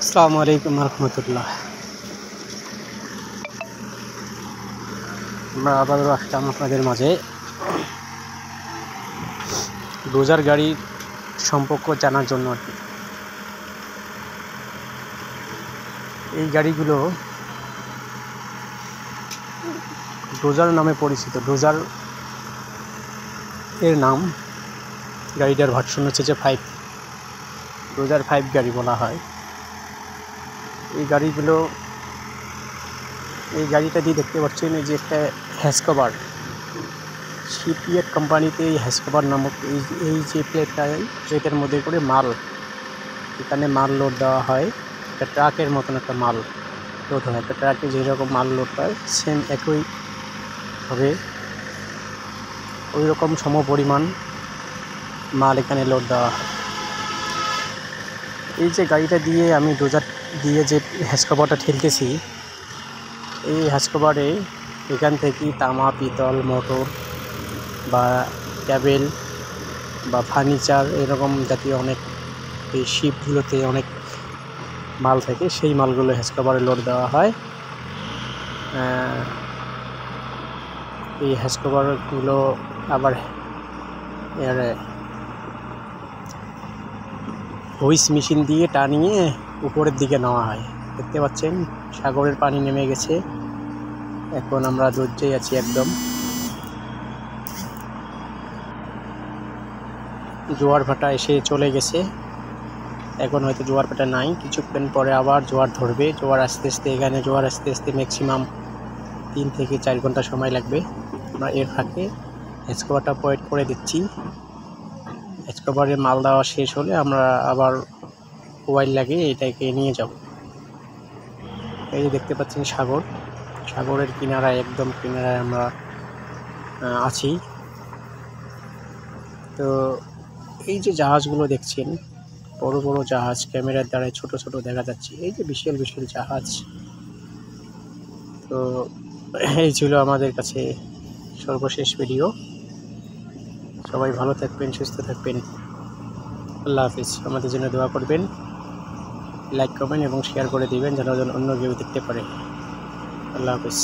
আসসালামু আলাইকুম রহমতুল্লাহ। আমরা আবারও আসলাম আপনাদের মাঝে ডোজার গাড়ির সম্পর্ক জানার জন্য আর কি। এই গাড়িগুলো ডোজার নামে পরিচিত। ডোজার এর নাম, গাড়িটার ভার্সন হচ্ছে যে 5, ডোজার 5 গাড়ি বলা হয়। এই গাড়িটা দিয়ে দেখতে পাচ্ছেন এই যে একটা হ্যাসকভার, সিপিএফ কোম্পানিতে এই হ্যাসকভার নামক এই যে প্লেটের মধ্যে করে এখানে মাল লোড দেওয়া হয়। একটা ট্রাকের মতন একটা মাল লোড হয়, একটা ট্রাকে যেরকম মাল লোড হয় সেম একইভাবে ওই রকম সমপরিমাণ মাল এখানে লোড দেওয়া হয়। এই যে গাড়িটা দিয়ে আমি ডোজার দিয়ে যে হ্যাসকভারটা ঠেলতেছি, এই হ্যাসকভারে এখান থেকে তামা, পিতল, মোটর বা ক্যাবেল বা ফার্নিচার এরকম জাতীয় অনেক এই শিপগুলোতে অনেক মাল থাকে, সেই মালগুলো হ্যাসকভারে লোড দেওয়া হয়। এই হ্যাসকভারগুলো আবার হুইস মেশিন দিয়ে টানিয়ে উপরের দিকে নেওয়া হয়। দেখতে পাচ্ছেন সাগরের পানি নেমে গেছে, এখন আমরা ধৈর্যই আছি একদম। জোয়ার ভাটা এসে চলে গেছে, এখন হয়তো জোয়ার ভাটা নাই, কিছুক্ষণ পরে আবার জোয়ার ধরবে। এখানে জোয়ার আসতে আসতে ম্যাক্সিমাম 3 থেকে 4 ঘন্টা সময় লাগবে। আমরা এর ফাঁকে হ্যাসকভারটা পয়েন্ট করে দিচ্ছি। হ্যাসকভারে মাল দেওয়া শেষ হলে আমরা আবার মোবাইল লাগিয়ে এটাকে নিয়ে যাব। এই যে দেখতে পাচ্ছেন সাগরের কিনারায়, একদম কিনারায় আমরা আছি। তো এই যে জাহাজগুলো দেখছেন, বড় বড় জাহাজ, ক্যামেরার দ্বারাই ছোট ছোট দেখা যাচ্ছে, এই যে বিশাল বিশাল জাহাজ। তো এই ছিল আমাদের কাছে সর্বশেষ ভিডিও। সবাই ভালো থাকবেন, সুস্থ থাকবেন। আল্লাহ হাফিজ। আমাদের জন্য দোয়া করবেন, লাইক করবেন এবং শেয়ার করে দিবেন যেন অন্য কেউ দেখতে পারে। আল্লাহ হাফিজ।